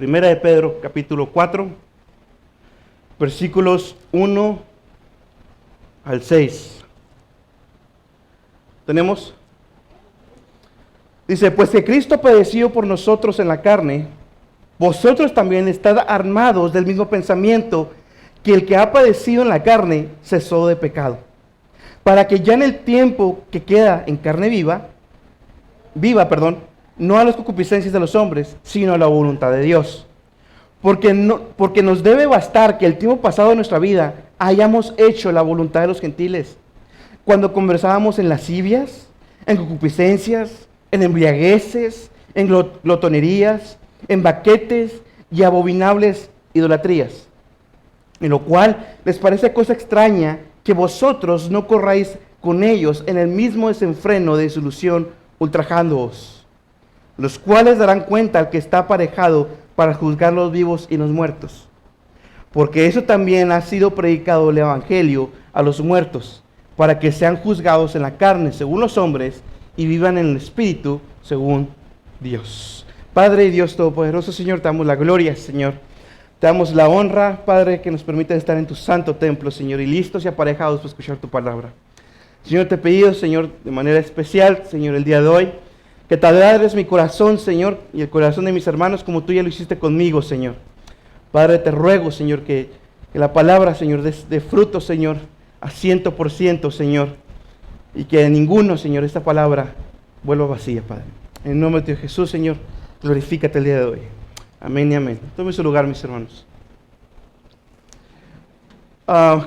Primera de Pedro, capítulo 4, versículos 1 al 6. ¿Tenemos? Dice, pues que Cristo padeció por nosotros en la carne, vosotros también estad armados del mismo pensamiento, que el que ha padecido en la carne cesó de pecado, para que ya en el tiempo que queda en carne viva, no a las concupiscencias de los hombres, sino a la voluntad de Dios. Porque nos debe bastar que el tiempo pasado de nuestra vida hayamos hecho la voluntad de los gentiles, cuando conversábamos en lascivias, en concupiscencias, en embriagueces, en glotonerías, en banquetes y abominables idolatrías, en lo cual les parece cosa extraña que vosotros no corráis con ellos en el mismo desenfreno de disolución, ultrajándoos, los cuales darán cuenta al que está aparejado para juzgar los vivos y los muertos. Porque eso también ha sido predicado el Evangelio a los muertos, para que sean juzgados en la carne según los hombres y vivan en el Espíritu según Dios. Padre y Dios Todopoderoso, Señor, te damos la gloria, Señor. Te damos la honra, Padre, que nos permite estar en tu santo templo, Señor, y listos y aparejados para escuchar tu palabra. Señor, te he pedido, Señor, de manera especial, Señor, el día de hoy, que te alegres mi corazón, Señor, y el corazón de mis hermanos, como tú ya lo hiciste conmigo, Señor. Padre, te ruego, Señor, que la palabra, Señor, dé fruto, Señor, a 100%, Señor, y que ninguno, Señor, esta palabra vuelva vacía, Padre. En el nombre de Jesús, Señor, glorifícate el día de hoy. Amén y amén. Tome su lugar, mis hermanos.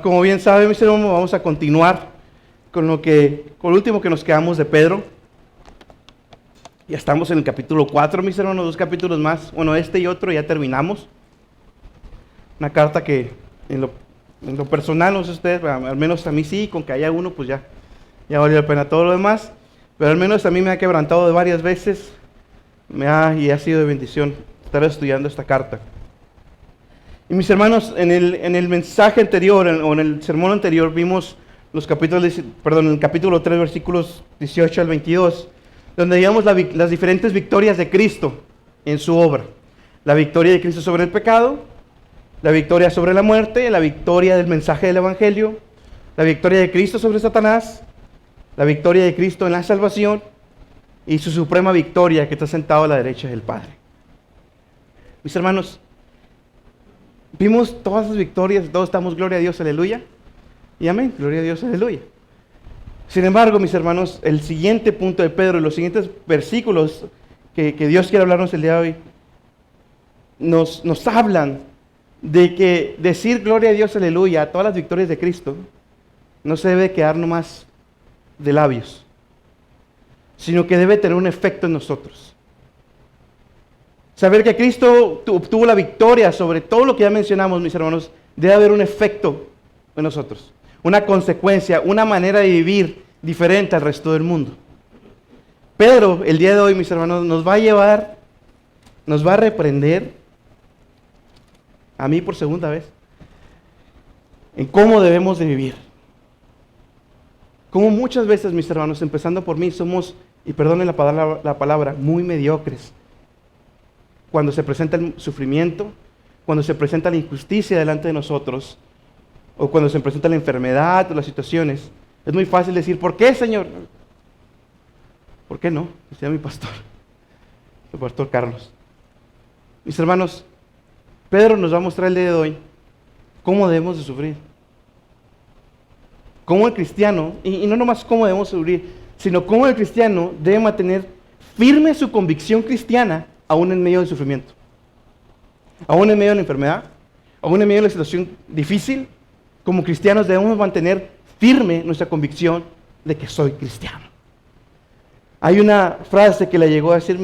Como bien saben, mis hermanos, vamos a continuar con lo último que nos quedamos de Pedro. Ya estamos en el capítulo 4, mis hermanos, 2 capítulos más. Bueno, este y otro ya terminamos. Una carta que en lo personal, no sé ustedes, al menos a mí sí, con que haya uno, pues ya valió la pena todo lo demás. Pero al menos a mí me ha quebrantado de varias veces y ha sido de bendición estar estudiando esta carta. Y mis hermanos, en el mensaje anterior, o en el sermón anterior, vimos el capítulo 3, versículos 18 al 22, donde veíamos las diferentes victorias de Cristo en su obra. La victoria de Cristo sobre el pecado, la victoria sobre la muerte, la victoria del mensaje del Evangelio, la victoria de Cristo sobre Satanás, la victoria de Cristo en la salvación y su suprema victoria que está sentado a la derecha del Padre. Mis hermanos, vimos todas las victorias, todos estamos, gloria a Dios, aleluya, y amén, gloria a Dios, aleluya. Sin embargo, mis hermanos, el siguiente punto de Pedro y los siguientes versículos que Dios quiere hablarnos el día de hoy, nos hablan de que decir gloria a Dios, aleluya, a todas las victorias de Cristo, no se debe quedar nomás de labios, sino que debe tener un efecto en nosotros. Saber que Cristo obtuvo la victoria sobre todo lo que ya mencionamos, mis hermanos, debe haber un efecto en nosotros, una consecuencia, una manera de vivir diferente al resto del mundo. Pedro, el día de hoy, mis hermanos, nos va a reprender, a mí por segunda vez, en cómo debemos de vivir. Como muchas veces, mis hermanos, empezando por mí, somos, y perdonen la palabra, muy mediocres. Cuando se presenta el sufrimiento, cuando se presenta la injusticia delante de nosotros, o cuando se presenta la enfermedad o las situaciones, es muy fácil decir, ¿por qué, Señor? ¿Por qué no? Decía mi pastor, el pastor Carlos. Mis hermanos, Pedro nos va a mostrar el día de hoy cómo debemos de sufrir. Cómo el cristiano, y no nomás cómo debemos sufrir, sino cómo el cristiano debe mantener firme su convicción cristiana aún en medio del sufrimiento, aún en medio de la enfermedad, aún en medio de la situación difícil. Como cristianos debemos mantener firme nuestra convicción de que soy cristiano. Hay una frase que le llegó a decir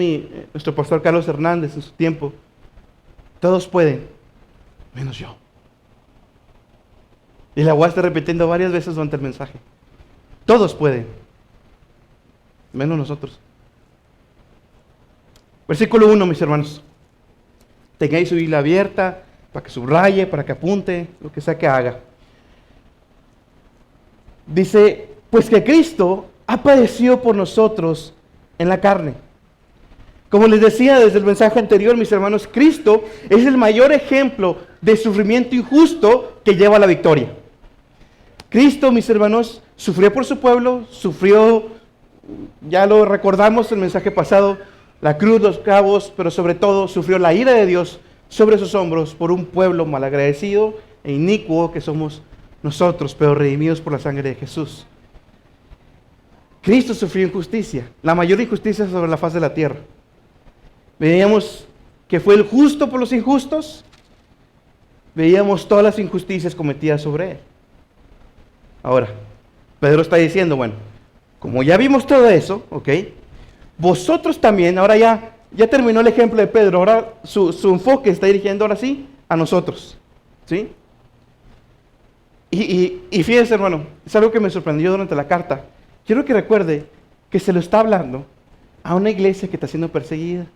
nuestro pastor Carlos Hernández en su tiempo: todos pueden, menos yo. Y la voy a estar repitiendo varias veces durante el mensaje. Todos pueden, menos nosotros. Versículo 1, mis hermanos. Tengáis su Biblia abierta para que subraye, para que apunte, lo que sea que haga. Dice, pues que Cristo ha padecido por nosotros en la carne. Como les decía desde el mensaje anterior, mis hermanos, Cristo es el mayor ejemplo de sufrimiento injusto que lleva a la victoria. Cristo, mis hermanos, sufrió por su pueblo, sufrió, ya lo recordamos en el mensaje pasado, la cruz, los clavos, pero sobre todo sufrió la ira de Dios sobre sus hombros por un pueblo malagradecido e inicuo que somos nosotros, pero redimidos por la sangre de Jesús. Cristo sufrió injusticia, la mayor injusticia sobre la faz de la tierra. Veíamos que fue el justo por los injustos, veíamos todas las injusticias cometidas sobre él. Ahora, Pedro está diciendo, bueno, como ya vimos todo eso, ¿ok? Vosotros también, ahora ya terminó el ejemplo de Pedro, ahora su enfoque está dirigiendo ahora sí a nosotros, ¿sí? Y fíjense, hermano, es algo que me sorprendió durante la carta. Quiero que recuerde que se lo está hablando a una iglesia que está siendo perseguida,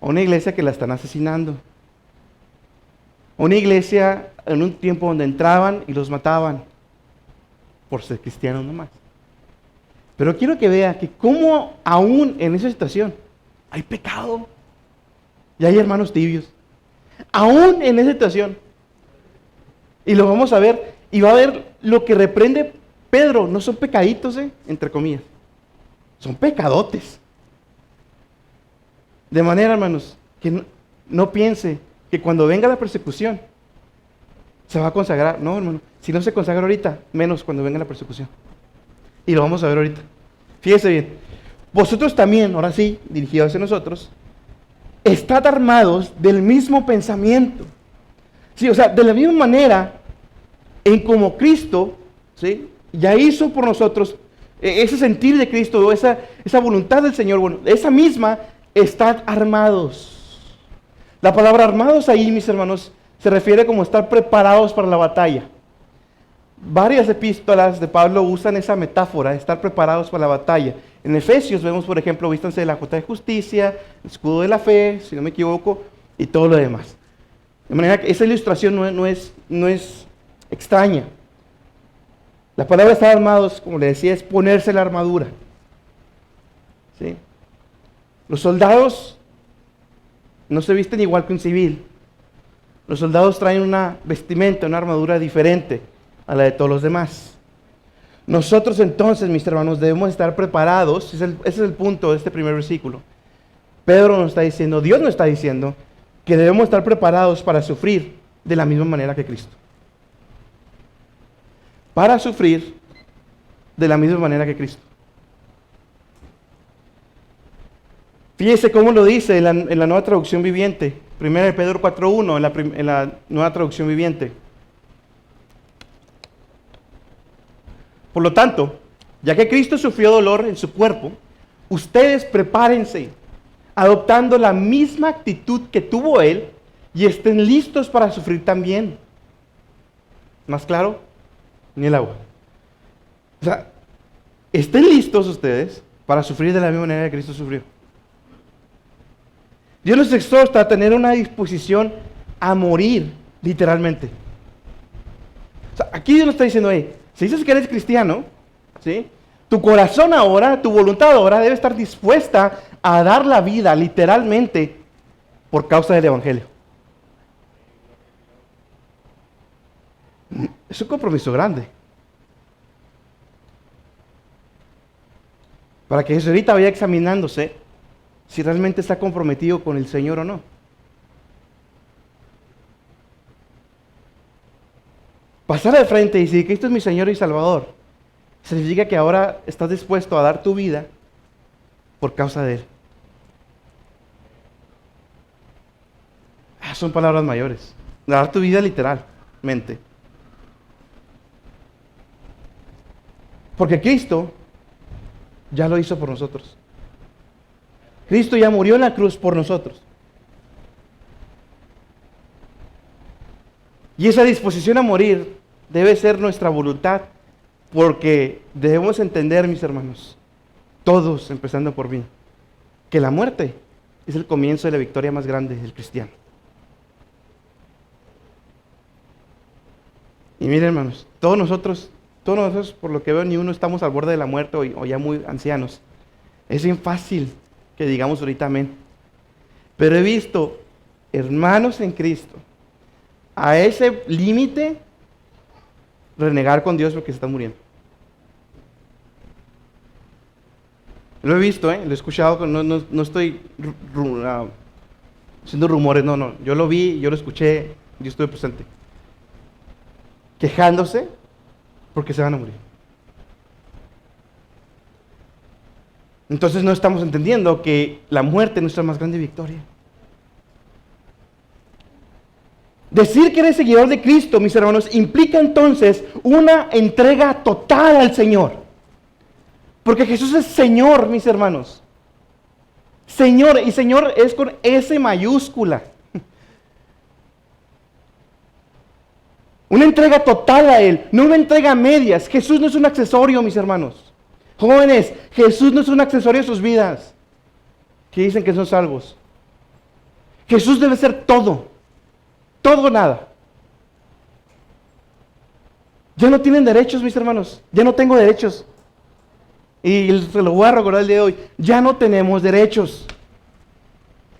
a una iglesia que la están asesinando, a una iglesia en un tiempo donde entraban y los mataban por ser cristianos nomás. Pero quiero que vea que como aún en esa situación hay pecado y hay hermanos tibios, aún en esa situación. Y lo vamos a ver, y va a ver lo que reprende Pedro, no son pecaditos, entre comillas, son pecadotes. De manera, hermanos, que no piense que cuando venga la persecución se va a consagrar. No, hermano, si no se consagra ahorita, menos cuando venga la persecución. Y lo vamos a ver ahorita. Fíjese bien, vosotros también, ahora sí, dirigidos hacia nosotros, estad armados del mismo pensamiento. Sí, o sea, de la misma manera en como Cristo, ¿sí?, ya hizo por nosotros ese sentir de Cristo, esa voluntad del Señor, bueno, esa misma, estad armados. La palabra armados ahí, mis hermanos, se refiere como estar preparados para la batalla. Varias epístolas de Pablo usan esa metáfora, de estar preparados para la batalla. En Efesios vemos, por ejemplo, vístanse de la coraza de justicia, el escudo de la fe, si no me equivoco, y todo lo demás. De manera que esa ilustración no es extraña. La palabra estar armados, como le decía, es ponerse la armadura. ¿Sí? Los soldados no se visten igual que un civil. Los soldados traen una vestimenta, una armadura diferente a la de todos los demás. Nosotros entonces, mis hermanos, debemos estar preparados. Ese es el punto de este primer versículo. Pedro nos está diciendo, Dios nos está diciendo, que debemos estar preparados para sufrir de la misma manera que Cristo. Para sufrir de la misma manera que Cristo. Fíjese cómo lo dice en la nueva traducción viviente. 1 Pedro 4.1 en la nueva traducción viviente. Por lo tanto, ya que Cristo sufrió dolor en su cuerpo, ustedes prepárense, adoptando la misma actitud que tuvo Él, y estén listos para sufrir también. ¿Más claro? Ni el agua. O sea, estén listos ustedes para sufrir de la misma manera que Cristo sufrió. Dios nos exhorta a tener una disposición a morir, literalmente. O sea, aquí Dios nos está diciendo, si dices que eres cristiano, ¿sí?, tu corazón ahora, tu voluntad ahora debe estar dispuesta a dar la vida, literalmente, por causa del Evangelio. Es un compromiso grande. Para que Jesús ahorita vaya examinándose si realmente está comprometido con el Señor o no. Pasar al frente y decir que Cristo es mi Señor y Salvador significa que ahora estás dispuesto a dar tu vida por causa de Él. Son palabras mayores. Dar tu vida literalmente. Porque Cristo ya lo hizo por nosotros. Cristo ya murió en la cruz por nosotros. Y esa disposición a morir debe ser nuestra voluntad, porque debemos entender, mis hermanos, todos, empezando por mí, que la muerte es el comienzo de la victoria más grande del cristiano. Y miren, hermanos, todos nosotros, por lo que veo, ni uno estamos al borde de la muerte o ya muy ancianos. Es bien fácil que digamos ahorita amén. Pero he visto hermanos en Cristo a ese límite renegar con Dios porque se están muriendo. Lo he visto, lo he escuchado, no estoy haciendo rumores, no, yo lo vi, yo lo escuché, yo estuve presente. Quejándose porque se van a morir. Entonces no estamos entendiendo que la muerte es nuestra más grande victoria. Decir que eres seguidor de Cristo, mis hermanos, implica entonces una entrega total al Señor. Porque Jesús es Señor, mis hermanos. Señor, y Señor es con S mayúscula. Una entrega total a Él, no una entrega a medias. Jesús no es un accesorio, mis hermanos. Jóvenes, Jesús no es un accesorio de sus vidas, que dicen que son salvos. Jesús debe ser todo, todo o nada. Ya no tienen derechos, mis hermanos, ya no tengo derechos. Y se lo voy a recordar el día de hoy, ya no tenemos derechos.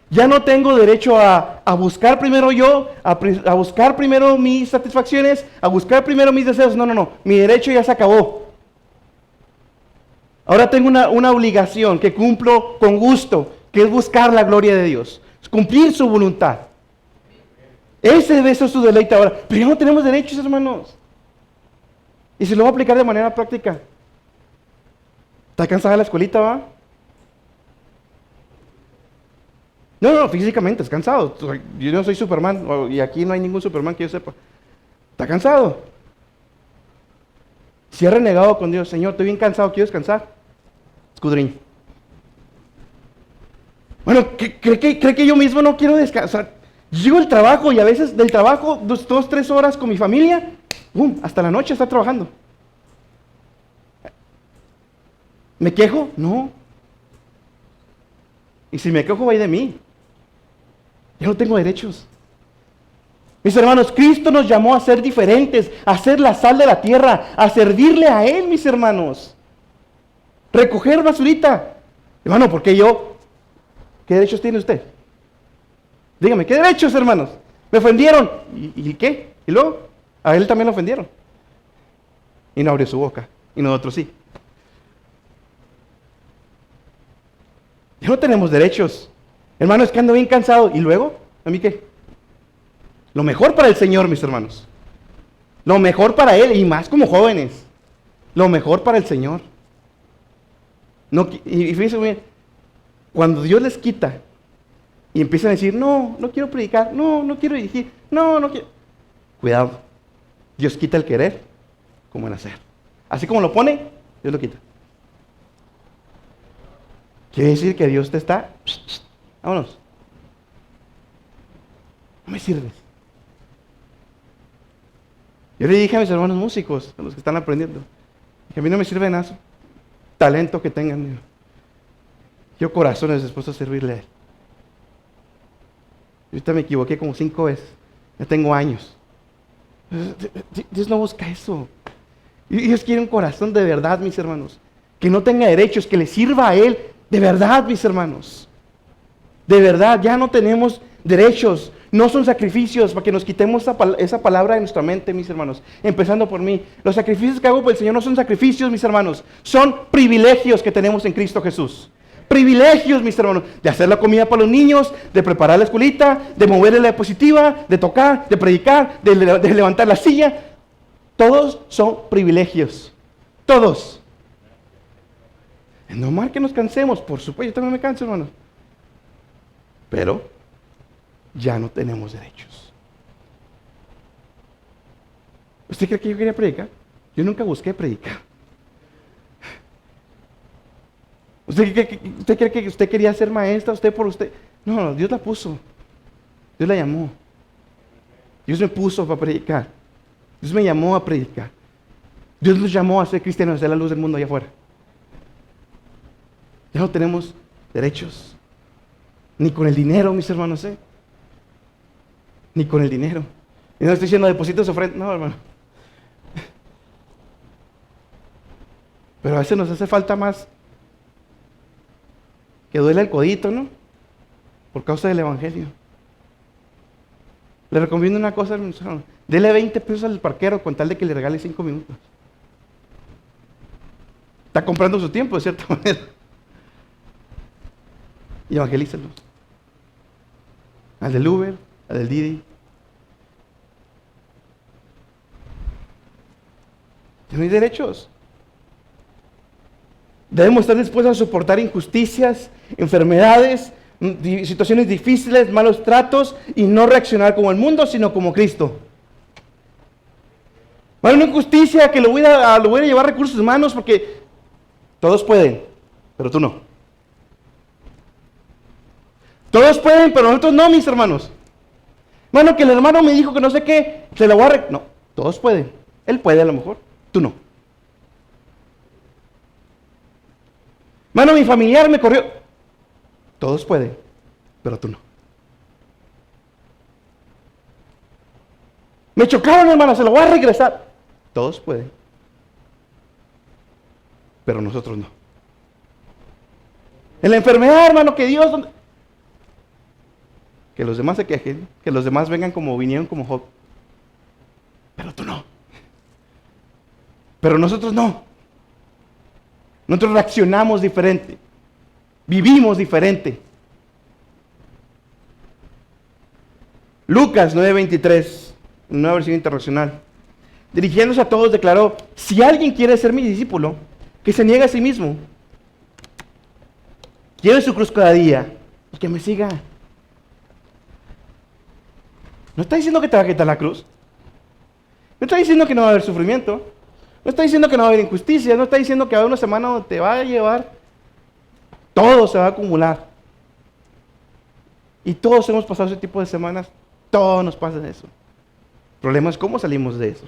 Ya no tengo derecho a buscar primero yo, a buscar primero mis satisfacciones, a buscar primero mis deseos. No, mi derecho ya se acabó. Ahora tengo una obligación que cumplo con gusto, que es buscar la gloria de Dios, cumplir su voluntad. Ese debe ser su deleite ahora. Pero ya no tenemos derechos, hermanos. Y se lo voy a aplicar de manera práctica. ¿Está cansada la escuelita, va? No, físicamente, es cansado. Yo no soy Superman, y aquí no hay ningún Superman que yo sepa. ¿Está cansado? Si ha renegado con Dios, Señor, estoy bien cansado, quiero descansar. Escudriño. Bueno, ¿cree que yo mismo no quiero descansar? Llego al trabajo y a veces del trabajo, 2, 3 horas con mi familia, hasta la noche está trabajando. ¿Me quejo? No. Y si me quejo, va de mí. Yo no tengo derechos. Mis hermanos, Cristo nos llamó a ser diferentes, a ser la sal de la tierra, a servirle a Él, mis hermanos. Recoger basurita. Hermano, ¿por qué yo? ¿Qué derechos tiene usted? Dígame, ¿qué derechos, hermanos? Me ofendieron. ¿Y qué? ¿Y luego? A él también lo ofendieron. Y no abrió su boca. Y nosotros sí. Ya no tenemos derechos. Hermano, es que ando bien cansado. ¿Y luego? ¿A mí qué? Lo mejor para el Señor, mis hermanos. Lo mejor para Él, y más como jóvenes. Lo mejor para el Señor. No, y fíjense bien, cuando Dios les quita y empiezan a decir, no quiero predicar, no quiero dirigir, no quiero. Cuidado, Dios quita el querer como el hacer. Así como lo pone, Dios lo quita. Quiere decir que Dios te está, vámonos, no me sirves. Yo le dije a mis hermanos músicos, a los que están aprendiendo, que a mí no me sirve nada su talento que tengan. Yo corazones dispuesto a servirle a Él. Yo ahorita me equivoqué como 5 veces, ya tengo años. Dios no busca eso. Dios quiere un corazón de verdad, mis hermanos, que no tenga derechos, que le sirva a Él de verdad, mis hermanos. De verdad, ya no tenemos derechos. No son sacrificios para que nos quitemos esa palabra de nuestra mente, mis hermanos. Empezando por mí. Los sacrificios que hago por el Señor no son sacrificios, mis hermanos. Son privilegios que tenemos en Cristo Jesús. Privilegios, mis hermanos. De hacer la comida para los niños, de preparar la escuelita, de moverle la diapositiva, de tocar, de predicar, de levantar la silla. Todos son privilegios. Todos. Es normal que nos cansemos, por supuesto. Yo también me canso, hermano. Pero ya no tenemos derechos. ¿Usted cree que yo quería predicar? Yo nunca busqué predicar. ¿Usted cree que usted quería ser maestra? ¿Usted por usted? No, Dios la puso. Dios la llamó. Dios me puso para predicar. Dios me llamó a predicar. Dios nos llamó a ser cristianos, a ser la luz del mundo allá afuera. Ya no tenemos derechos. Ni con el dinero, mis hermanos, Ni con el dinero. Y no estoy diciendo depositos ofrendas. No, hermano. Pero a veces nos hace falta más que duele el codito, ¿no? Por causa del evangelio. Le recomiendo una cosa, dele 20 pesos al parquero con tal de que le regale 5 minutos. Está comprando su tiempo de cierta manera. Y evangelícelos. Al del Uber, al del Didi. Tenéis derechos. Debemos estar dispuestos a soportar injusticias, enfermedades, situaciones difíciles, malos tratos y no reaccionar como el mundo, sino como Cristo. Bueno, una injusticia que lo voy a llevar recursos humanos porque todos pueden, pero tú no. Todos pueden, pero nosotros no, mis hermanos. Bueno, que el hermano me dijo que no sé qué, se lo voy a... No, todos pueden. Él puede a lo mejor, tú no. Mano, mi familiar me corrió. Todos pueden, pero tú no. Me chocaron, hermano, se lo voy a regresar. Todos pueden, pero nosotros no. En la enfermedad, hermano, que Dios... Que los demás se quejen, que los demás vengan como vinieron como Job. Pero tú no. Pero nosotros no. Nosotros reaccionamos diferente. Vivimos diferente. Lucas 9:23, nueva versión internacional. Dirigiéndose a todos declaró: si alguien quiere ser mi discípulo, que se niegue a sí mismo. Lleve su cruz cada día y que me siga. ¿No está diciendo que te va a quitar la cruz? ¿No está diciendo que no va a haber sufrimiento? ¿No está diciendo que no va a haber injusticia? ¿No está diciendo que va a haber una semana donde te va a llevar? Todo se va a acumular. Y todos hemos pasado ese tipo de semanas. Todos nos pasa eso. El problema es cómo salimos de eso.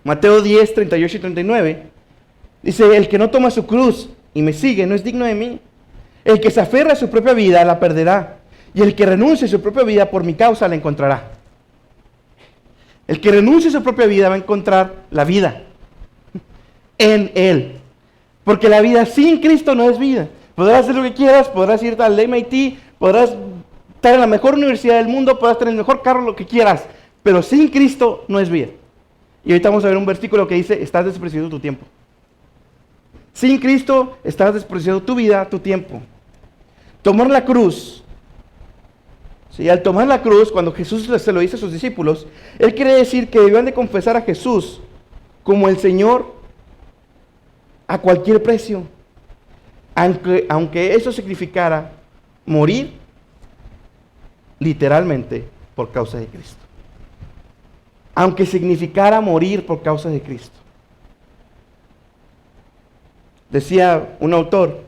Mateo 10, 38 y 39. Dice: el que no toma su cruz y me sigue no es digno de mí. El que se aferra a su propia vida la perderá. Y el que renuncie a su propia vida por mi causa la encontrará. El que renuncie a su propia vida va a encontrar la vida en Él. Porque la vida sin Cristo no es vida. Podrás hacer lo que quieras, podrás ir al MIT, podrás estar en la mejor universidad del mundo, podrás tener el mejor carro, lo que quieras. Pero sin Cristo no es vida. Y ahorita vamos a ver un versículo que dice: estás despreciando tu tiempo. Sin Cristo estás despreciando tu vida, tu tiempo. Tomar la cruz. Sí, al tomar la cruz, cuando Jesús se lo dice a sus discípulos, Él quiere decir que debían de confesar a Jesús como el Señor a cualquier precio. Aunque eso significara morir literalmente por causa de Cristo. Aunque significara morir por causa de Cristo. Decía un autor,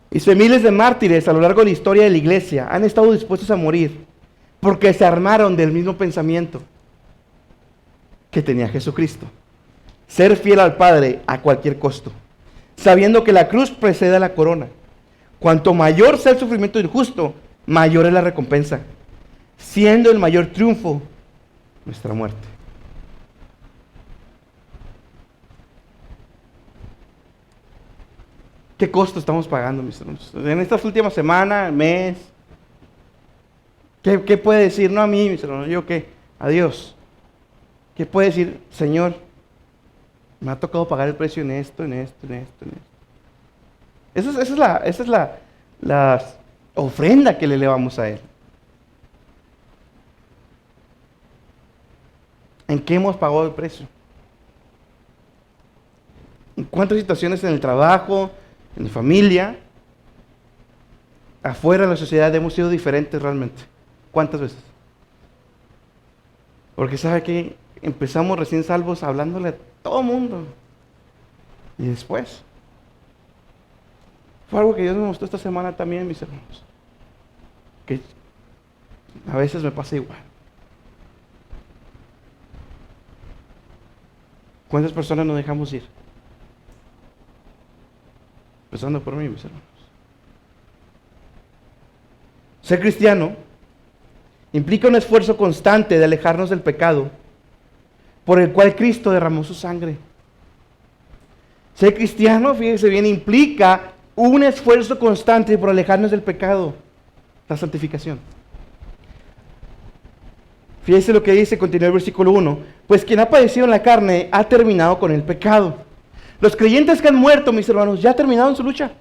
dice: miles de mártires a lo largo de la historia de la iglesia han estado dispuestos a morir porque se armaron del mismo pensamiento que tenía Jesucristo. Ser fiel al Padre a cualquier costo, sabiendo que la cruz precede a la corona. Cuanto mayor sea el sufrimiento injusto, mayor es la recompensa, siendo el mayor triunfo nuestra muerte. ¿Qué costo estamos pagando, mis hermanos? En estas últimas semanas, mes. ¿Qué puede decir? No a mí, mis hermanos. ¿Yo qué? A Dios. ¿Qué puede decir? Señor, me ha tocado pagar el precio en esto, en esto, en esto, en esto. Esa es la ofrenda que le elevamos a Él. ¿En qué hemos pagado el precio? ¿En cuántas situaciones en el trabajo, en la familia, afuera de la sociedad hemos sido diferentes realmente? ¿Cuántas veces? Porque sabe que empezamos recién salvos hablándole a todo el mundo. Y después, fue algo que Dios me mostró esta semana también, mis hermanos. Que a veces me pasa igual. ¿Cuántas personas nos dejamos ir? Empezando por mí, mis hermanos. Ser cristiano implica un esfuerzo constante de alejarnos del pecado por el cual Cristo derramó su sangre. Ser cristiano, fíjese bien, implica un esfuerzo constante por alejarnos del pecado, la santificación. Fíjese lo que dice, continúa el versículo 1. Pues quien ha padecido en la carne ha terminado con el pecado. Los creyentes que han muerto, mis hermanos, ya terminaron su lucha.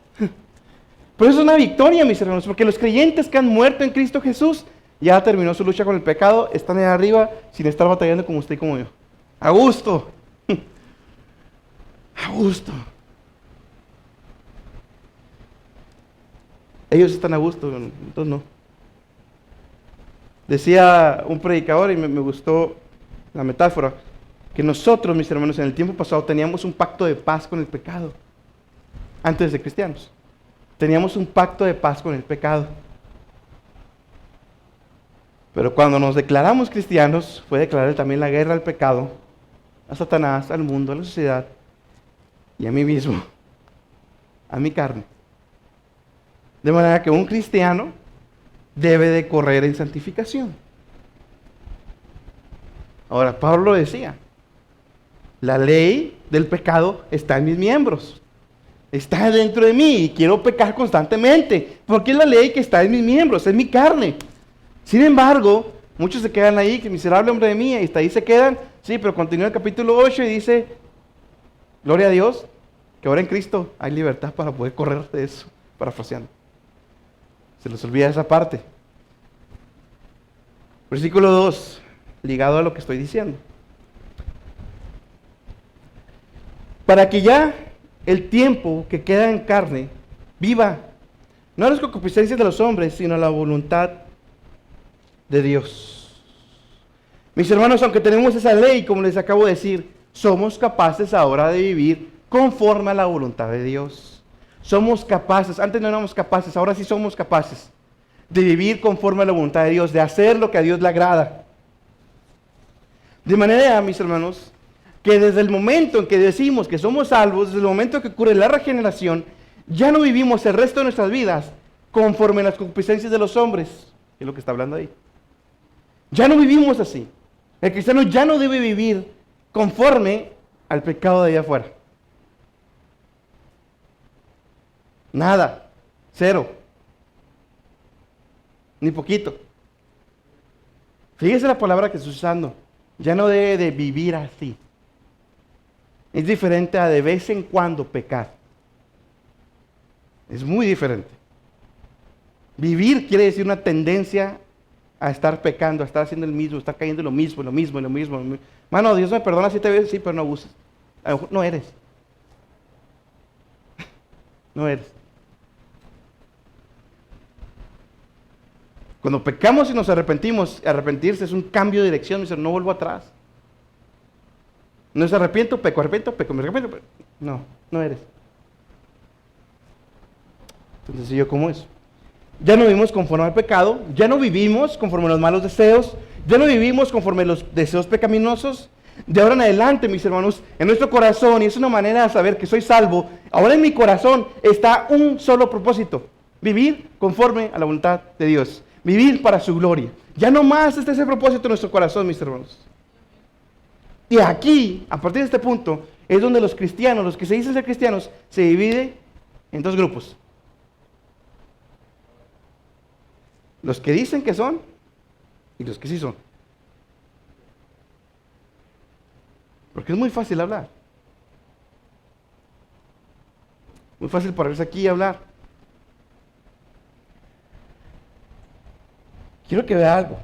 Pero eso es una victoria, mis hermanos, porque los creyentes que han muerto en Cristo Jesús ya terminó su lucha con el pecado, están ahí arriba sin estar batallando como usted y como yo. A gusto. A gusto. Ellos están a gusto, entonces no. Decía un predicador, y me gustó la metáfora, que nosotros, mis hermanos, en el tiempo pasado teníamos un pacto de paz con el pecado. Antes de cristianos. Teníamos un pacto de paz con el pecado. Pero cuando nos declaramos cristianos, fue declarar también la guerra al pecado, a Satanás, al mundo, a la sociedad y a mí mismo, a mi carne. De manera que un cristiano debe de correr en santificación. Ahora, Pablo lo decía, la ley del pecado está en mis miembros, está dentro de mí y quiero pecar constantemente, porque es la ley que está en mis miembros, es mi carne. Sin embargo, muchos se quedan ahí, que miserable hombre de mí, y hasta ahí se quedan. Sí, pero continúa el capítulo 8 y dice, gloria a Dios, que ahora en Cristo hay libertad para poder correr de eso, parafraseando. Se les olvida esa parte. Versículo 2, ligado a lo que estoy diciendo. Para que ya el tiempo que queda en carne viva, no a las concupiscencias de los hombres, sino a la voluntad de Dios. Mis hermanos, aunque tenemos esa ley, como les acabo de decir, somos capaces ahora de vivir conforme a la voluntad de Dios. Somos capaces, antes no éramos capaces, ahora sí somos capaces de vivir conforme a la voluntad de Dios, de hacer lo que a Dios le agrada. De manera, mis hermanos, que desde el momento en que decimos que somos salvos, desde el momento que ocurre la regeneración, ya no vivimos el resto de nuestras vidas conforme a las concupiscencias de los hombres, es lo que está hablando ahí. Ya no vivimos así. El cristiano ya no debe vivir conforme al pecado de allá afuera. Nada, cero, ni poquito. Fíjese la palabra que estoy usando. Ya no debe de vivir así. Es diferente a de vez en cuando pecar. Es muy diferente. Vivir quiere decir una tendencia a estar pecando, a estar haciendo el mismo, a estar cayendo en lo mismo. Mano, Dios me perdona 7 veces, sí, pero no abuses. No eres. No eres. Cuando pecamos y nos arrepentimos, arrepentirse es un cambio de dirección, dice, no vuelvo atrás. No es arrepiento, peco, me arrepiento. No, no eres. Entonces, ¿yo cómo es? Ya no vivimos conforme al pecado, ya no vivimos conforme a los malos deseos, ya no vivimos conforme a los deseos pecaminosos. De ahora en adelante, mis hermanos, en nuestro corazón, y es una manera de saber que soy salvo, ahora en mi corazón está un solo propósito: vivir conforme a la voluntad de Dios, vivir para su gloria. Ya no más está ese propósito en nuestro corazón, mis hermanos. Y aquí, a partir de este punto, es donde los cristianos, los que se dicen ser cristianos, se dividen en 2 grupos. Los que dicen que son y los que sí son. Porque es muy fácil hablar. Muy fácil pararse aquí y hablar. Quiero que vea algo.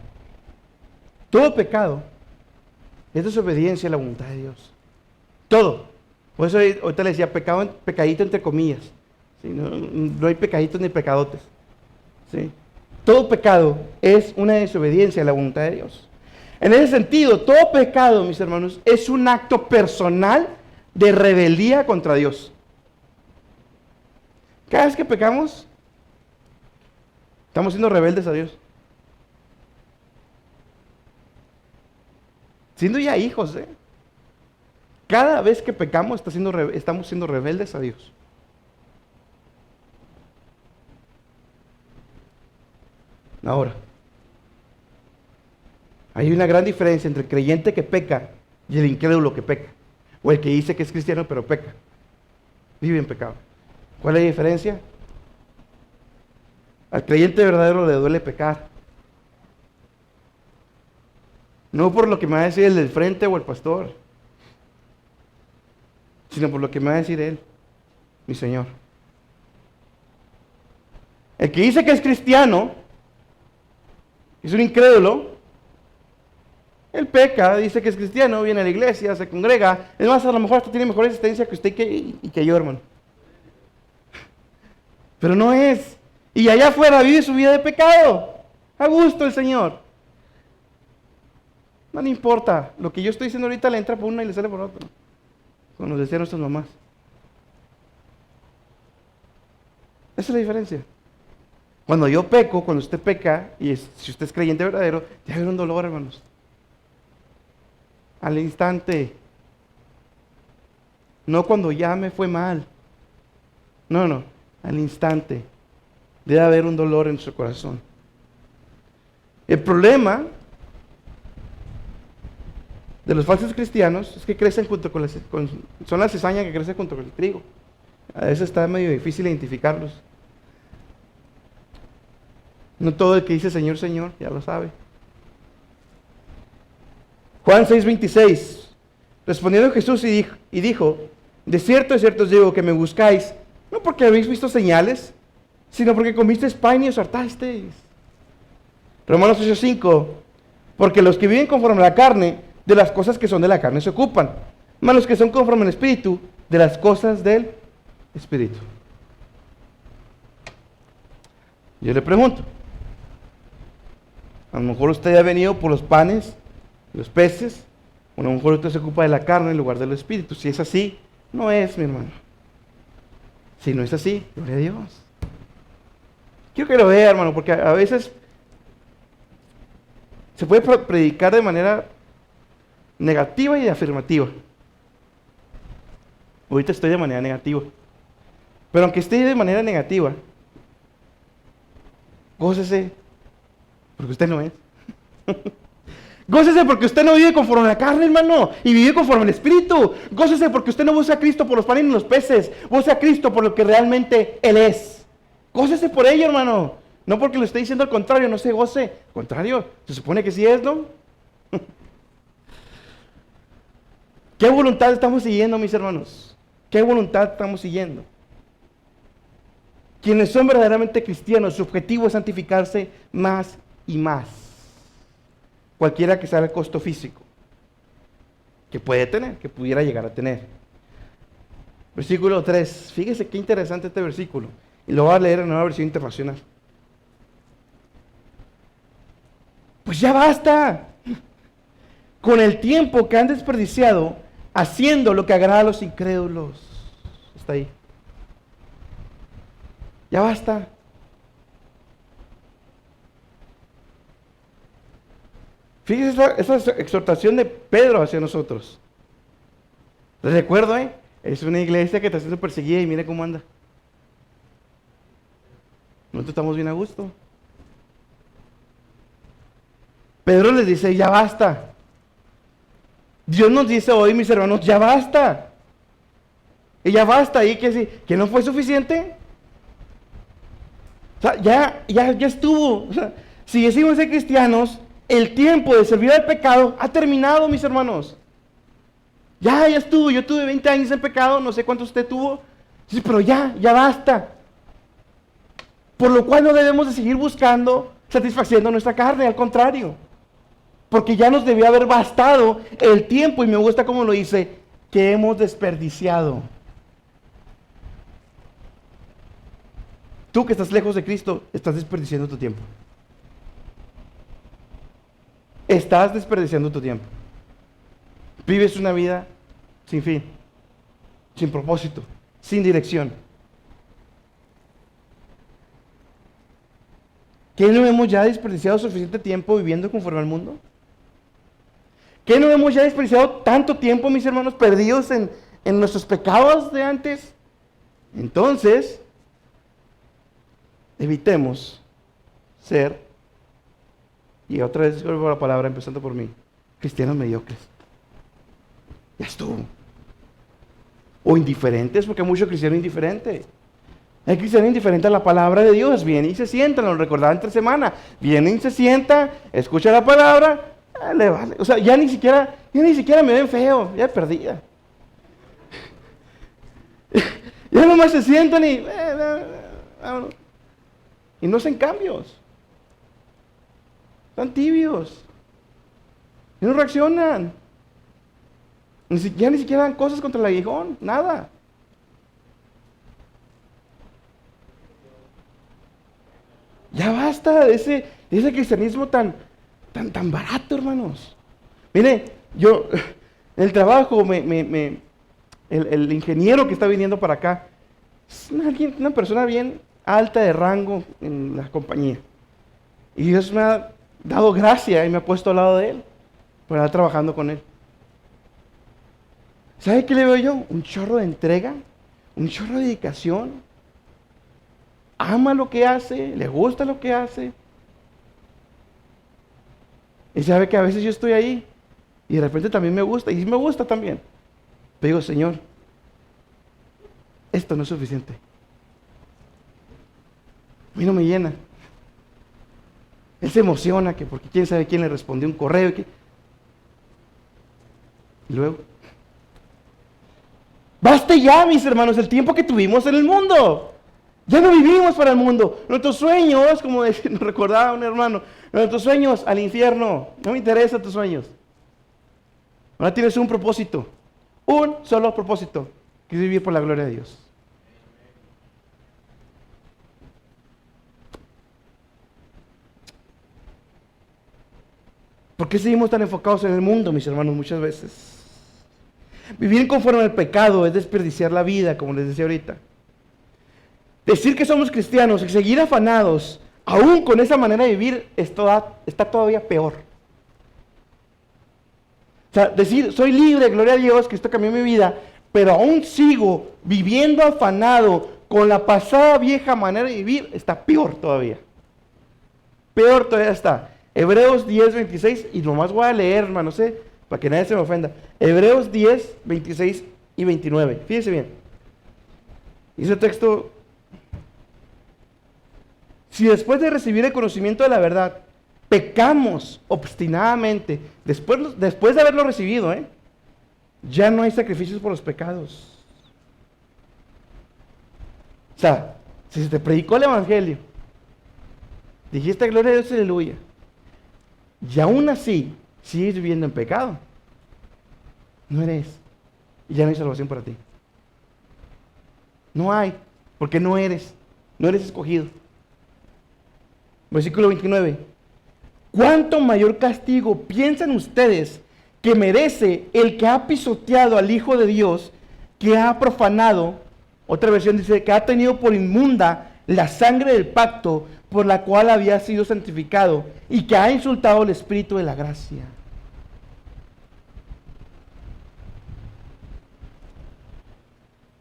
Todo pecado es desobediencia a la voluntad de Dios. Todo. Por eso ahorita le decía pecadito entre comillas. ¿Sí? No hay pecaditos ni pecadotes. ¿Sí? Todo pecado es una desobediencia a la voluntad de Dios. En ese sentido, todo pecado, mis hermanos, es un acto personal de rebeldía contra Dios. Cada vez que pecamos, estamos siendo rebeldes a Dios. Siendo ya hijos, Cada vez que pecamos, estamos siendo rebeldes a Dios. Ahora, hay una gran diferencia entre el creyente que peca y el incrédulo que peca, o el que dice que es cristiano pero peca. vive en pecado. ¿Cuál es la diferencia? Al creyente verdadero le duele pecar. No por lo que me va a decir el del frente o el pastor, sino por lo que me va a decir Él, mi Señor. El que dice que es cristiano, es un incrédulo, él peca, dice que es cristiano, viene a la iglesia, se congrega. Es más, a lo mejor hasta tiene mejor existencia que usted y que yo, hermano. Pero no es. Y allá afuera vive su vida de pecado. A gusto el Señor. No le importa. Lo que yo estoy diciendo ahorita le entra por una y le sale por otra. Como nos decían nuestras mamás. Esa es la diferencia. Cuando yo peco, cuando usted peca, y si usted es creyente verdadero, ya hay un dolor, hermanos. Al instante. No cuando ya me fue mal. No, al instante. Debe haber un dolor en su corazón. El problema de los falsos cristianos es que crecen junto son la cizaña que crece junto con el trigo. A veces está medio difícil identificarlos. No todo el que dice Señor, Señor, ya lo sabe. Juan 6:26. Respondiendo Jesús y dijo, de cierto os digo que me buscáis, no porque habéis visto señales, sino porque comisteis pan y os hartasteis. Romanos 8:5. Porque los que viven conforme a la carne, de las cosas que son de la carne se ocupan, mas los que son conforme al Espíritu, de las cosas del Espíritu. Yo le pregunto, a lo mejor usted ha venido por los panes, los peces, o a lo mejor usted se ocupa de la carne en lugar del Espíritu. Si es así, no es, mi hermano. Si no es así, gloria a Dios. Quiero que lo vea, hermano, porque a veces se puede predicar de manera negativa y afirmativa. Ahorita estoy de manera negativa. Pero aunque esté de manera negativa, gócese, porque usted no es. Gócese porque usted no vive conforme a la carne, hermano, y vive conforme al Espíritu. Gócese porque usted no busca a Cristo por los panes y los peces, busca a Cristo por lo que realmente Él es. Gócese por ello, hermano. No porque le esté diciendo al contrario, no se goce. Al contrario, se supone que sí es, ¿no? ¿Qué voluntad estamos siguiendo, mis hermanos? ¿Qué voluntad estamos siguiendo? Quienes son verdaderamente cristianos, su objetivo es santificarse más y más. Cualquiera que sea el costo físico que puede tener, que pudiera llegar a tener. Versículo 3. Fíjese qué interesante este versículo. Y lo voy a leer en una versión internacional. Pues ya basta. Con el tiempo que han desperdiciado haciendo lo que agrada a los incrédulos. Está ahí. Ya basta. Fíjese esa exhortación de Pedro hacia nosotros. Les recuerdo, es una iglesia que está siendo perseguida y mire cómo anda. Nosotros estamos bien a gusto. Pedro les dice, ya basta. Dios nos dice hoy, mis hermanos, ya basta. Y ya basta. ¿Y que no fue suficiente? O sea, ya estuvo. O sea, si decimos ser cristianos, el tiempo de servir al pecado ha terminado, mis hermanos. Ya estuvo. Yo tuve 20 años en pecado, no sé cuánto usted tuvo. Sí, pero ya basta. Por lo cual no debemos de seguir buscando, satisfaciendo nuestra carne, al contrario. Porque ya nos debió haber bastado el tiempo, y me gusta cómo lo dice, que hemos desperdiciado. Tú que estás lejos de Cristo, estás desperdiciando tu tiempo. Estás desperdiciando tu tiempo. Vives una vida sin fin, sin propósito, sin dirección. ¿Qué no hemos ya desperdiciado suficiente tiempo viviendo conforme al mundo? ¿Qué no hemos ya desperdiciado tanto tiempo, mis hermanos, perdidos en nuestros pecados de antes? Entonces, evitemos ser, y otra vez escribo la palabra empezando por mí, cristianos mediocres. Ya estuvo. O indiferentes, porque hay mucho cristiano indiferente. Hay cristiano indiferente a la palabra de Dios. Viene y se sienta, lo recordaba entre semana. Viene y se sienta, escucha la palabra, le vale. O sea, ya ni siquiera me ven feo, ya perdida. Ya nomás se sientan y no hacen cambios. Están tibios. Y no reaccionan. Ya ni siquiera dan cosas contra el aguijón, nada. Ya basta de ese cristianismo tan barato, hermanos. Mire, yo, en el trabajo, el ingeniero que está viniendo para acá, es una persona bien alta de rango en la compañía. Y Dios me ha dado gracia y me ha puesto al lado de él, para estar trabajando con él. ¿Sabe qué le veo yo? Un chorro de entrega, un chorro de dedicación. Ama lo que hace, le gusta lo que hace. Y sabe que a veces yo estoy ahí y de repente también me gusta, y me gusta también. Pero digo, Señor, esto no es suficiente. A mí no me llena. Él se emociona que porque quién sabe quién le respondió un correo. Y luego, basta ya, mis hermanos, el tiempo que tuvimos en el mundo. Ya no vivimos para el mundo. Nuestros sueños, como nos recordaba un hermano, nuestros sueños al infierno. No me interesan tus sueños. Ahora tienes un propósito. Un solo propósito, que es vivir por la gloria de Dios. ¿Por qué seguimos tan enfocados en el mundo, mis hermanos, muchas veces? Vivir conforme al pecado es desperdiciar la vida, como les decía ahorita. Decir que somos cristianos y seguir afanados, aún con esa manera de vivir, está todavía peor. O sea, decir, soy libre, gloria a Dios, Cristo cambió mi vida, pero aún sigo viviendo afanado con la pasada vieja manera de vivir, está peor todavía. Peor todavía está. Hebreos 10, 26, y nomás voy a leer, hermano, para que nadie se me ofenda. Hebreos 10, 26 y 29. Fíjense bien. Ese texto: si después de recibir el conocimiento de la verdad, pecamos obstinadamente, después de haberlo recibido, ya no hay sacrificios por los pecados. O sea, si se te predicó el evangelio, dijiste gloria a Dios, aleluya, y aún así sigues viviendo en pecado, no eres, y ya no hay salvación para ti. No hay, porque no eres escogido. Versículo 29. ¿Cuánto mayor castigo piensan ustedes que merece el que ha pisoteado al Hijo de Dios, que ha profanado, otra versión dice, que ha tenido por inmunda la sangre del pacto por la cual había sido santificado, y que ha insultado el Espíritu de la gracia?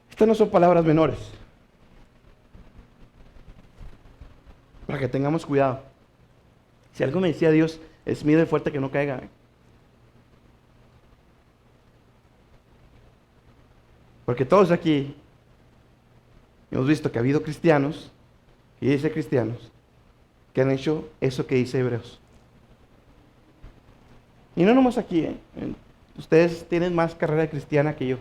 Estas no son palabras menores, para que tengamos cuidado. Si algo me decía Dios, es mide fuerte que no caiga. Porque todos aquí hemos visto que ha habido cristianos, y dice cristianos, que han hecho eso que dice Hebreos. Y no nomás aquí, ustedes tienen más carrera cristiana que yo.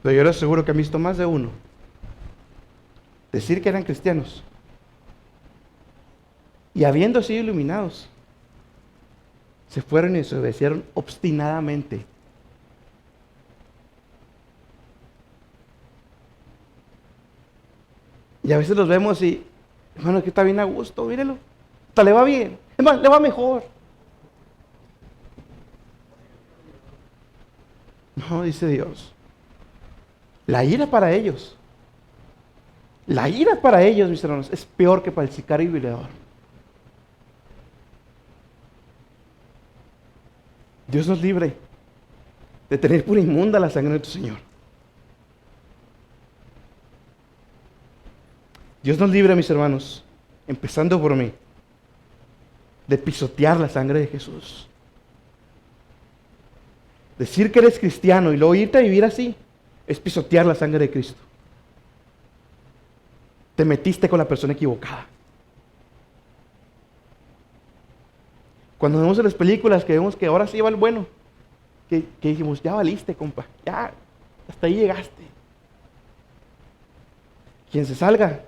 Pero yo les aseguro que han visto más de uno decir que eran cristianos, y habiendo sido iluminados, se fueron y desobedecieron obstinadamente. Y a veces los vemos y, hermano, que está bien a gusto, mírelo, hasta le va bien, es más, le va mejor. No, dice Dios, la ira para ellos, mis hermanos, es peor que para el sicario y violador. Dios nos libre de tener por inmunda la sangre de tu Señor. Dios nos libre, mis hermanos, empezando por mí, de pisotear la sangre de Jesús. Decir que eres cristiano y luego irte a vivir así es pisotear la sangre de Cristo. Te metiste con la persona equivocada. Cuando vemos en las películas que vemos que ahora sí va el bueno, que dijimos, ya valiste, compa, ya, hasta ahí llegaste. Quien se salga,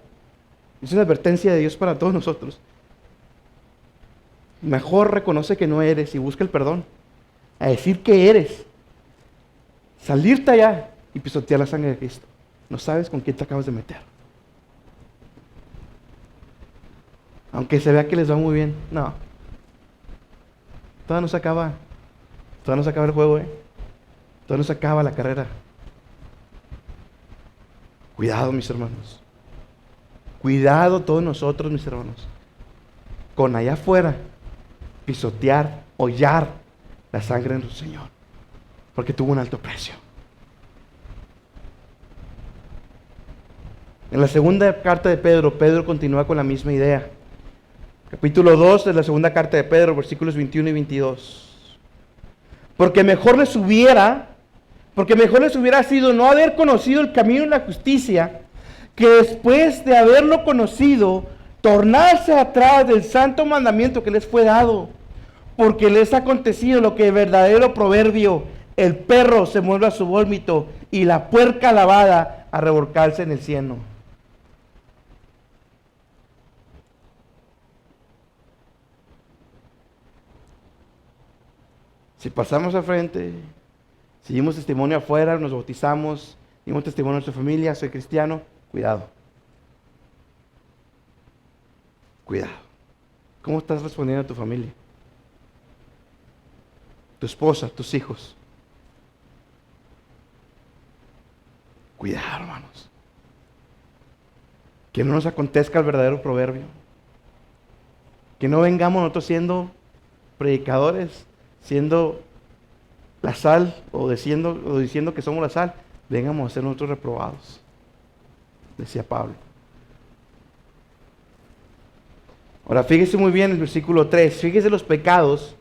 es una advertencia de Dios para todos nosotros. Mejor reconoce que no eres y busca el perdón, a decir que eres, salirte allá y pisotear la sangre de Cristo. No sabes con quién te acabas de meter. Aunque se vea que les va muy bien, no. Todavía no se acaba el juego, todavía no se acaba la carrera. Cuidado, mis hermanos. Cuidado todos nosotros, mis hermanos, con allá afuera pisotear, hollar la sangre de nuestro Señor, porque tuvo un alto precio. En la segunda carta de Pedro, Pedro continúa con la misma idea. Capítulo 2 de la segunda carta de Pedro, versículos 21 y 22. Porque mejor les hubiera sido no haber conocido el camino de la justicia, que después de haberlo conocido, tornarse atrás del santo mandamiento que les fue dado. Porque les ha acontecido lo que el verdadero proverbio: el perro se mueve a su vómito y la puerca lavada a revolcarse en el cieno. Si pasamos al frente, si dimos testimonio afuera, nos bautizamos, dimos testimonio a nuestra familia, soy cristiano, cuidado. Cuidado. ¿Cómo estás respondiendo a tu familia? Tu esposa, tus hijos. Cuidado, hermanos. Que no nos acontezca el verdadero proverbio. Que no vengamos nosotros siendo predicadores, siendo la sal o diciendo que somos la sal, vengamos a ser nosotros reprobados, decía Pablo. Ahora fíjese muy bien el versículo 3, fíjese los pecados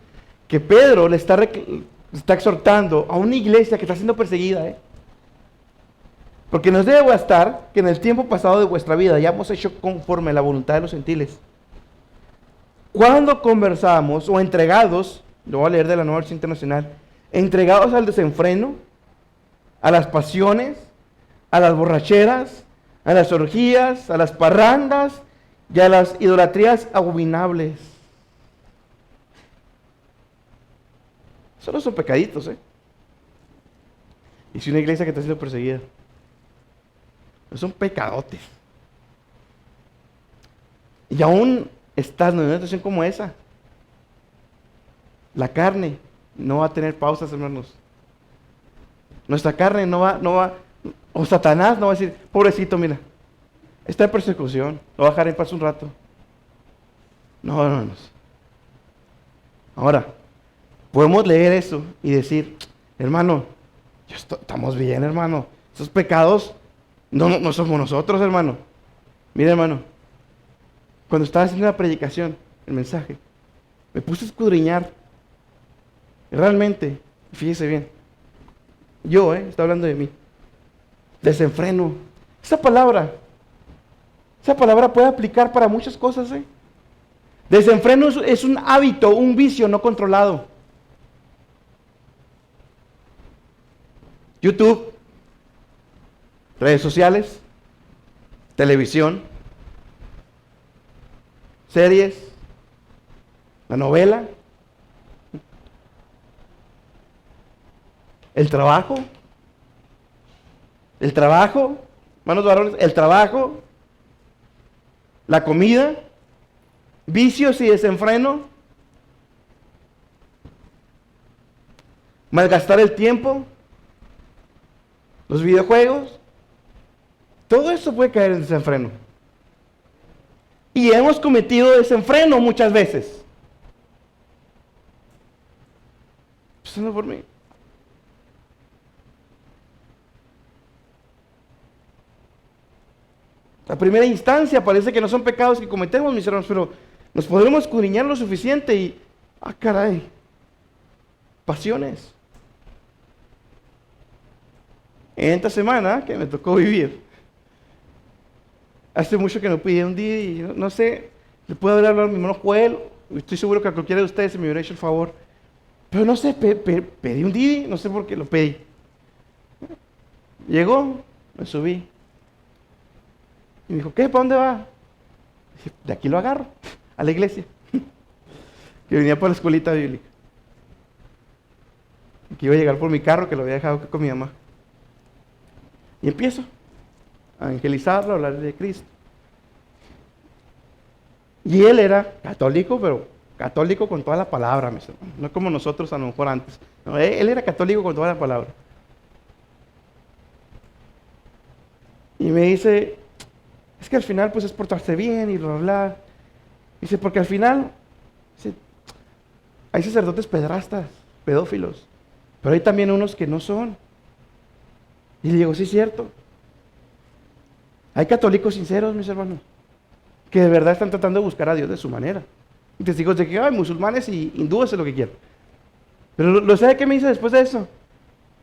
que Pedro le está exhortando a una iglesia que está siendo perseguida. Porque nos debe bastar que en el tiempo pasado de vuestra vida hayamos hecho conforme a la voluntad de los gentiles, cuando conversamos o entregados, lo voy a leer de la Nueva Versión Internacional, entregados al desenfreno, a las pasiones, a las borracheras, a las orgías, a las parrandas y a las idolatrías abominables. Solo son pecaditos, Y si una iglesia que está siendo perseguida, no son pecadotes. Y aún estás en una situación como esa, la carne no va a tener pausas, hermanos. Nuestra carne no va, o Satanás no va a decir, pobrecito, mira, está en persecución, lo va a dejar en paz un rato. No, hermanos. Ahora, podemos leer eso y decir, hermano, estamos bien, hermano. Esos pecados no somos nosotros, hermano. Mira, hermano, cuando estaba haciendo la predicación, el mensaje, me puse a escudriñar. Realmente, fíjese bien, yo, está hablando de mí. Desenfreno. Esa palabra puede aplicar para muchas cosas, Desenfreno es un hábito, un vicio no controlado. YouTube, redes sociales, televisión, series, la novela, el trabajo, hermanos varones, el trabajo, la comida, vicios y desenfreno, malgastar el tiempo, los videojuegos, todo eso puede caer en desenfreno. Y hemos cometido desenfreno muchas veces. Empezando por mí. La primera instancia parece que no son pecados que cometemos, mis hermanos, pero nos podremos escudriñar lo suficiente y, caray, pasiones. En esta semana que me tocó vivir, hace mucho que no pedí un día y no sé, le puedo hablar a mi hermano Joel, estoy seguro que a cualquiera de ustedes se me hubiera hecho el favor, pero no sé, pedí un Didi, no sé por qué lo pedí. Llegó, me subí y me dijo, ¿qué? ¿Para dónde va? Dije, de aquí lo agarro, a la iglesia, que venía por la escuelita bíblica, que iba a llegar por mi carro, que lo había dejado con mi mamá. Y empiezo a evangelizarlo, a hablar de Cristo. Y él era católico, pero católico con toda la palabra, mis hermanos. No como nosotros a lo mejor antes. No, él era católico con toda la palabra. Y me dice, es que al final pues es portarse bien y bla, bla, bla. Dice, porque al final, dice, hay sacerdotes pedrastas, pedófilos, pero hay también unos que no son. Y le digo, sí es cierto. Hay católicos sinceros, mis hermanos, que de verdad están tratando de buscar a Dios de su manera. Y testigos de que hay musulmanes y hindúes es lo que quieran. Pero lo sabe qué me dice después de eso.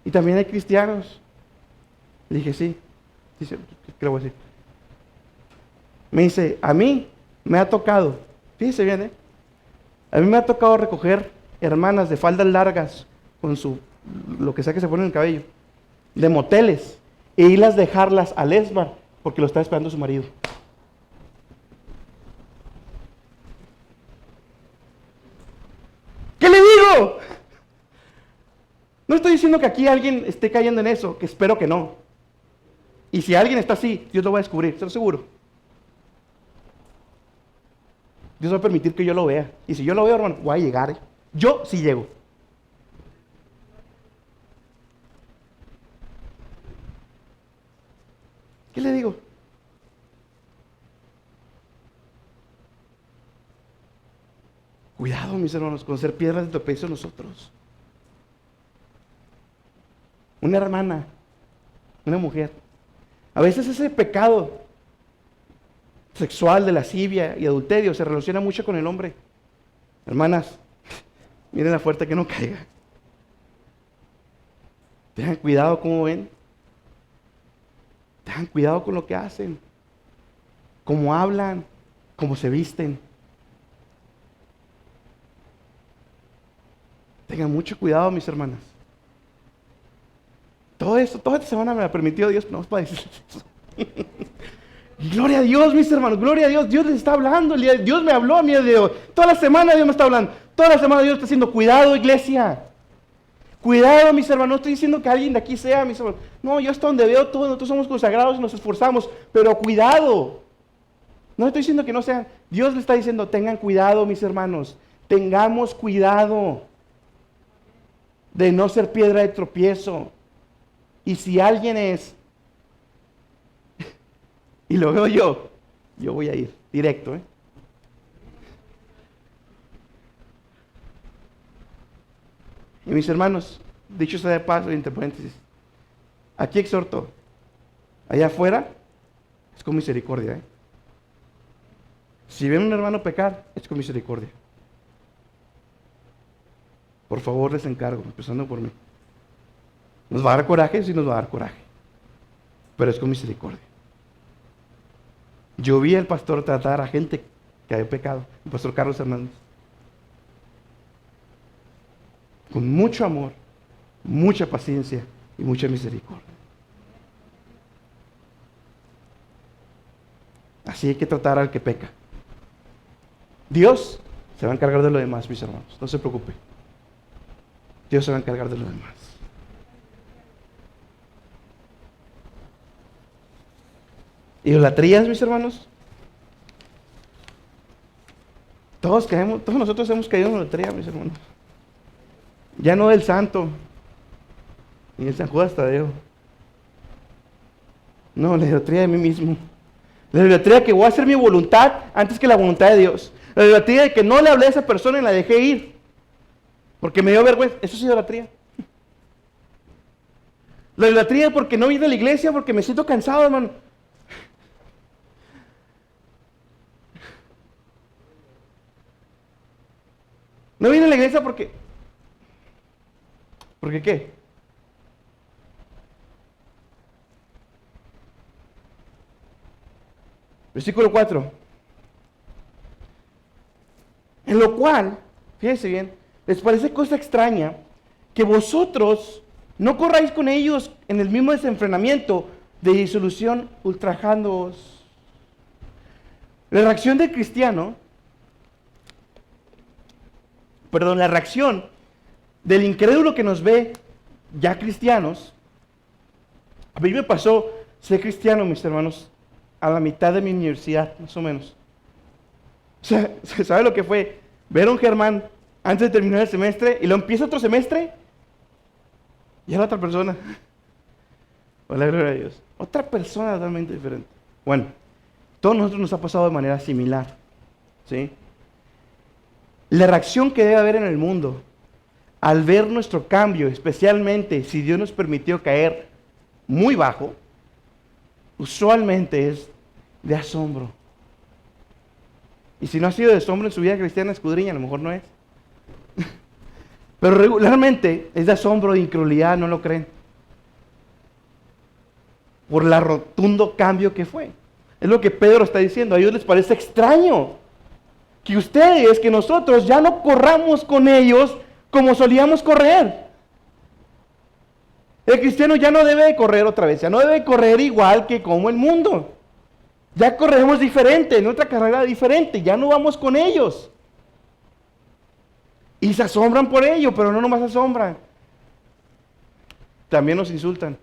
Y también hay cristianos. Le dije, sí, sí, creo que sí. Me dice, a mí me ha tocado, fíjese bien, a mí me ha tocado recoger hermanas de faldas largas con lo que sea que se pone en el cabello, de moteles, e irlas a dejarlas al ESMAR porque lo está esperando su marido. ¿Qué le digo? No estoy diciendo que aquí alguien esté cayendo en eso, que espero que no. Y si alguien está así, Dios lo va a descubrir, se lo seguro. Dios va a permitir que yo lo vea. Y si yo lo veo, hermano, voy a llegar. Yo sí llego. ¿Qué le digo? Cuidado, mis hermanos, con ser piedras de tropiezo nosotros. Una hermana, una mujer. A veces ese pecado sexual de lascivia y adulterio se relaciona mucho con el hombre. Hermanas, miren la fuerte que no caiga. Tengan cuidado cómo ven. Tengan cuidado con lo que hacen. Cómo hablan, cómo se visten. Tengan mucho cuidado, mis hermanas. Todo esto, toda esta semana me ha permitido Dios, no para decirles eso. Gloria a Dios, mis hermanos, gloria a Dios. Dios les está hablando. Dios me habló a mí de hoy. Toda la semana Dios me está hablando. Toda la semana Dios está diciendo, cuidado, iglesia. Cuidado, mis hermanos. No estoy diciendo que alguien de aquí sea, mis hermanos. No, yo hasta donde veo todo, nosotros somos consagrados y nos esforzamos. Pero cuidado. No estoy diciendo que no sean. Dios le está diciendo, tengan cuidado, mis hermanos. Tengamos cuidado de no ser piedra de tropiezo. Y si alguien es, y lo veo yo voy a ir directo, Y mis hermanos, dicho sea de paso, entre paréntesis, aquí exhorto, allá afuera, es con misericordia, Si ven a un hermano pecar, es con misericordia. Por favor, les encargo, empezando por mí. Nos va a dar coraje, sí nos va a dar coraje, pero es con misericordia. Yo vi al pastor tratar a gente que había pecado, el pastor Carlos Hernández, con mucho amor, mucha paciencia y mucha misericordia. Así hay que tratar al que peca. Dios se va a encargar de lo demás, mis hermanos, no se preocupe. Dios se va a encargar de lo demás. Idolatrías, mis hermanos. Todos nosotros hemos caído en idolatría, mis hermanos. Ya no del santo, ni del San Judas Tadeo. No, la idolatría de mí mismo. La idolatría de que voy a hacer mi voluntad antes que la voluntad de Dios. La idolatría de que no le hablé a esa persona y la dejé ir. Porque me dio vergüenza. Eso es idolatría. La idolatría porque no vine a la iglesia porque me siento cansado, hermano. No vine a la iglesia porque... ¿Por qué qué? Versículo 4. En lo cual, fíjense bien, les parece cosa extraña que vosotros no corráis con ellos en el mismo desenfrenamiento de disolución, ultrajándoos. La reacción del cristiano, la reacción del incrédulo que nos ve ya cristianos. A mí me pasó ser cristiano, mis hermanos, a la mitad de mi universidad, más o menos. O sea, ¿sabe lo que fue? Ver a un Germán antes de terminar el semestre y luego empieza otro semestre y era otra persona. Hola, gloria a Dios. Otra persona totalmente diferente. Bueno, todos nosotros nos ha pasado de manera similar, ¿sí? La reacción que debe haber en el mundo al ver nuestro cambio, especialmente si Dios nos permitió caer muy bajo, usualmente es de asombro. Y si no ha sido de asombro en su vida cristiana, escudriña, a lo mejor no es. Pero regularmente es de asombro, de incredulidad, ¿no lo creen? Por el rotundo cambio que fue. Es lo que Pedro está diciendo. A ellos les parece extraño que ustedes, que nosotros ya no corramos con ellos como solíamos correr. El cristiano ya no debe de correr otra vez, ya no debe correr igual que como el mundo. Ya corremos diferente, en otra carrera diferente, ya no vamos con ellos. Y se asombran por ello, pero no nomás se asombran. También nos insultan.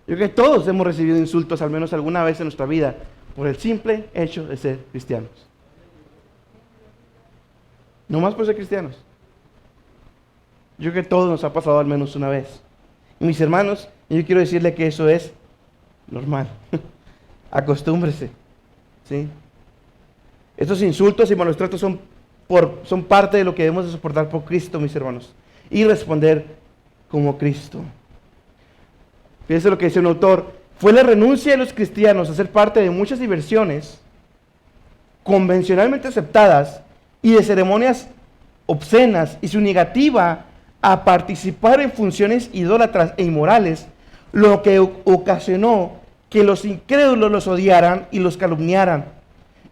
Yo creo que todos hemos recibido insultos al menos alguna vez en nuestra vida por el simple hecho de ser cristianos. No más por ser cristianos. Yo creo que todos nos ha pasado al menos una vez. Y mis hermanos, yo quiero decirle que eso es normal. Acostúmbrese. ¿Sí? Estos insultos y malos tratos son parte de lo que debemos de soportar por Cristo, mis hermanos. Y responder como Cristo. Fíjense lo que dice un autor. Fue la renuncia de los cristianos a ser parte de muchas diversiones convencionalmente aceptadas y de ceremonias obscenas y su negativa a participar en funciones idólatras e inmorales, lo que ocasionó que los incrédulos los odiaran y los calumniaran.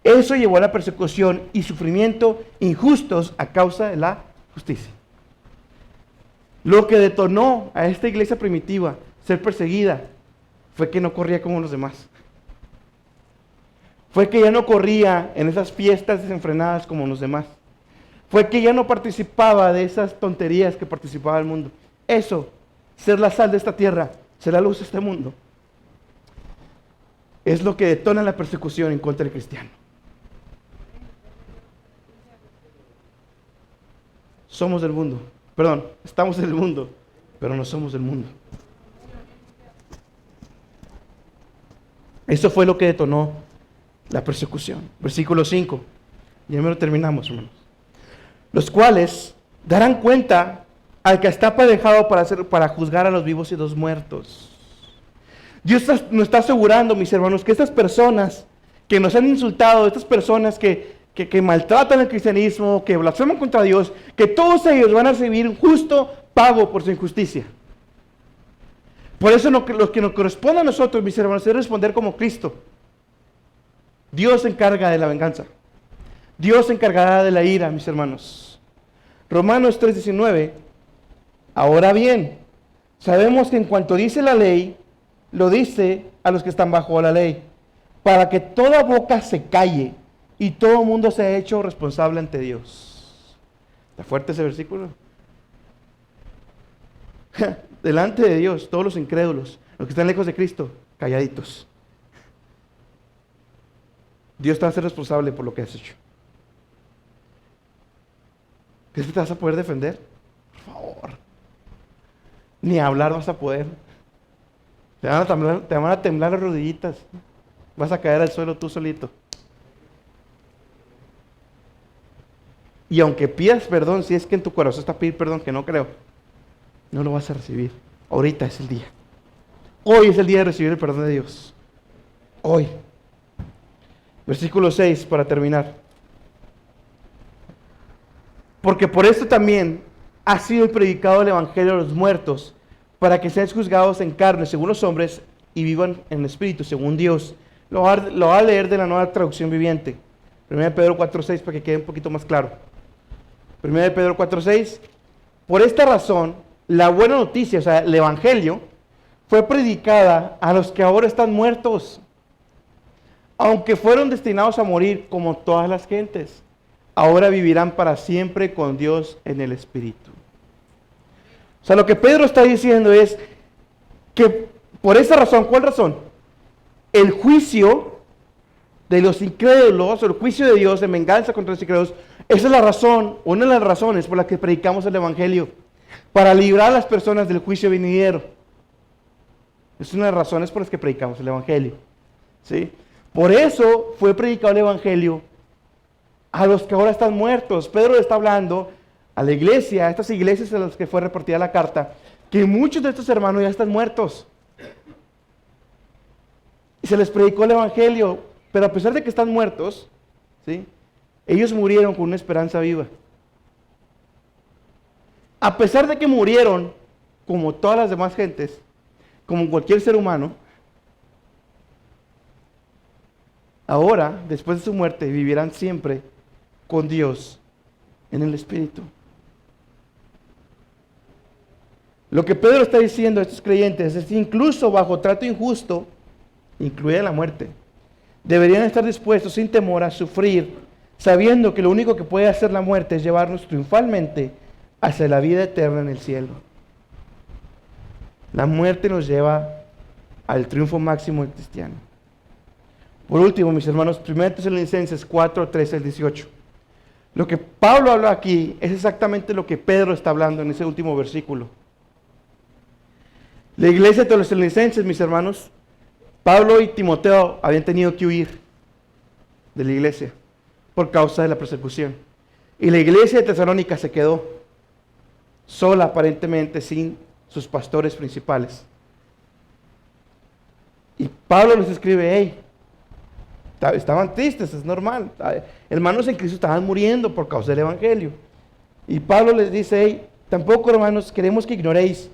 Eso llevó a la persecución y sufrimiento injustos a causa de la justicia. Lo que detonó a esta iglesia primitiva ser perseguida fue que no corría como los demás. Fue que ya no corría en esas fiestas desenfrenadas como los demás. Fue que ya no participaba de esas tonterías que participaba el mundo. Eso, ser la sal de esta tierra, ser la luz de este mundo, es lo que detona la persecución en contra del cristiano. Somos del mundo. Perdón, estamos en el mundo, pero no somos del mundo. Eso fue lo que detonó la persecución. Versículo 5. Ya me lo terminamos, hermanos. Los cuales darán cuenta al que está aparejado para juzgar a los vivos y los muertos. Dios nos está asegurando, mis hermanos, que estas personas que nos han insultado, estas personas que maltratan el cristianismo, que blasfeman contra Dios, que todos ellos van a recibir un justo pago por su injusticia. Por eso lo que nos corresponde a nosotros, mis hermanos, es responder como Cristo. Dios se encarga de la venganza. Dios se encargará de la ira, mis hermanos. Romanos 3:19. Ahora bien, sabemos que en cuanto dice la ley, lo dice a los que están bajo la ley, para que toda boca se calle y todo mundo sea hecho responsable ante Dios. ¿Está fuerte ese versículo? Delante de Dios, todos los incrédulos, los que están lejos de Cristo, calladitos. Dios te va a ser responsable por lo que has hecho. ¿Crees que te vas a poder defender? Por favor. Ni hablar vas a poder. Te van a temblar las rodillitas. Vas a caer al suelo tú solito. Y aunque pidas perdón, si es que en tu corazón está pedir perdón, que no creo, no lo vas a recibir. Ahorita es el día. Hoy es el día de recibir el perdón de Dios. Hoy. Versículo 6 para terminar. Porque por esto también ha sido predicado el evangelio a los muertos, para que sean juzgados en carne según los hombres y vivan en el Espíritu, según Dios. Lo voy a leer de la Nueva Traducción Viviente. 1 Pedro 4:6 para que quede un poquito más claro. 1 Pedro 4:6. Por esta razón, la buena noticia, o sea, el Evangelio, fue predicada a los que ahora están muertos, aunque fueron destinados a morir como todas las gentes. Ahora vivirán para siempre con Dios en el Espíritu. O sea, lo que Pedro está diciendo es que por esa razón, ¿cuál razón? El juicio de los incrédulos, o el juicio de Dios en venganza contra los incrédulos, esa es la razón, una de las razones por las que predicamos el Evangelio, para librar a las personas del juicio venidero. Es una de las razones por las que predicamos el Evangelio, ¿sí? Por eso fue predicado el Evangelio a los que ahora están muertos. Pedro está hablando a la iglesia, a estas iglesias a las que fue repartida la carta, que muchos de estos hermanos ya están muertos. Y se les predicó el Evangelio, pero a pesar de que están muertos, ¿sí?, ellos murieron con una esperanza viva. A pesar de que murieron, como todas las demás gentes, como cualquier ser humano, ahora, después de su muerte, vivirán siempre con Dios en el Espíritu. Lo que Pedro está diciendo a estos creyentes es que incluso bajo trato injusto, incluida la muerte, deberían estar dispuestos sin temor a sufrir, sabiendo que lo único que puede hacer la muerte es llevarnos triunfalmente hacia la vida eterna en el cielo. La muerte nos lleva al triunfo máximo del cristiano. Por último, mis hermanos, 1 Tesalonicenses 4:13-18. Lo que Pablo habla aquí es exactamente lo que Pedro está hablando en ese último versículo. La iglesia de los Tesalonicenses, mis hermanos, Pablo y Timoteo habían tenido que huir de la iglesia por causa de la persecución. Y la iglesia de Tesalónica se quedó sola, aparentemente, sin sus pastores principales. Y Pablo les escribe: hey, estaban tristes, es normal. Hermanos en Cristo estaban muriendo por causa del Evangelio. Y Pablo les dice: hey, tampoco, hermanos, queremos que ignoréis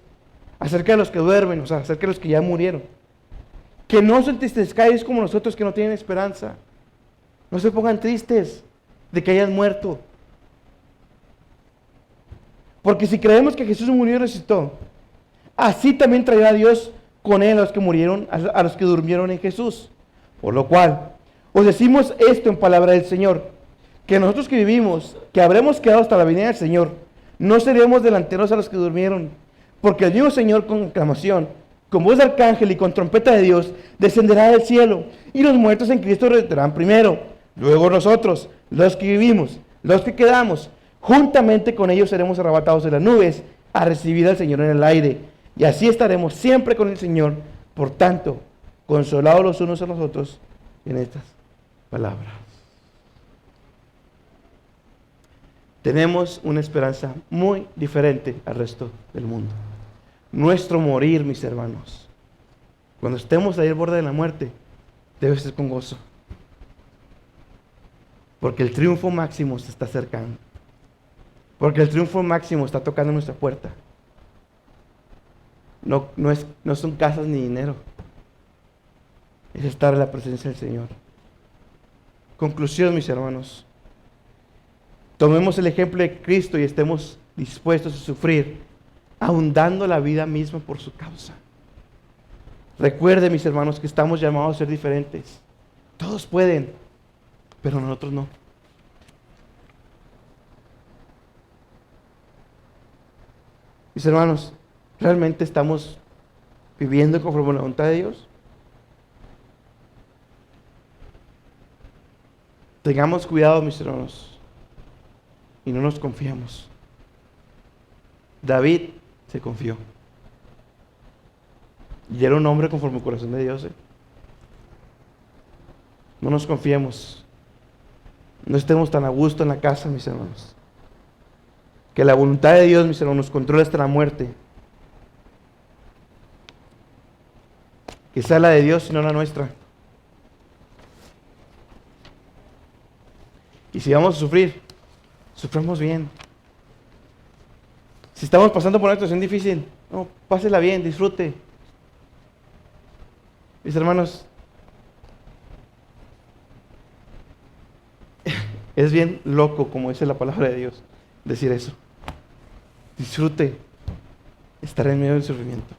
acerca de los que duermen, o sea, acerca de los que ya murieron. Que no os entristezcáis como nosotros que no tienen esperanza. No se pongan tristes de que hayan muerto. Porque si creemos que Jesús murió y resucitó, así también traerá Dios con él a los que murieron, a los que durmieron en Jesús. Por lo cual, os decimos esto en palabra del Señor, que nosotros que vivimos, que habremos quedado hasta la venida del Señor, no seremos delanteros a los que durmieron, porque el mismo Señor con aclamación, con voz de arcángel y con trompeta de Dios, descenderá del cielo, y los muertos en Cristo resucitarán primero. Luego nosotros, los que vivimos, los que quedamos, juntamente con ellos seremos arrebatados de las nubes a recibir al Señor en el aire. Y así estaremos siempre con el Señor. Por tanto, consolados los unos a los otros en estas palabras. Tenemos una esperanza muy diferente al resto del mundo. Nuestro morir, mis hermanos, cuando estemos ahí al borde de la muerte, debe ser con gozo. Porque el triunfo máximo se está acercando. Porque el triunfo máximo está tocando nuestra puerta. No son casas ni dinero. Es estar en la presencia del Señor. Conclusión, mis hermanos. Tomemos el ejemplo de Cristo y estemos dispuestos a sufrir, aun dando la vida misma por su causa. Recuerden, mis hermanos, que estamos llamados a ser diferentes. Todos pueden, pero nosotros no. Mis hermanos, ¿realmente estamos viviendo conforme a la voluntad de Dios? Tengamos cuidado, mis hermanos, y no nos confiamos. David se confió. Y era un hombre conforme al corazón de Dios. No nos confiemos. No estemos tan a gusto en la casa, mis hermanos. Que la voluntad de Dios, mis hermanos, nos controle hasta la muerte. Que sea la de Dios y no la nuestra. Y si vamos a sufrir, suframos bien. Si estamos pasando por una situación difícil, no, pásela bien, disfrute. Mis hermanos, es bien loco, como dice la palabra de Dios, decir eso. Disfrute estar en medio del sufrimiento.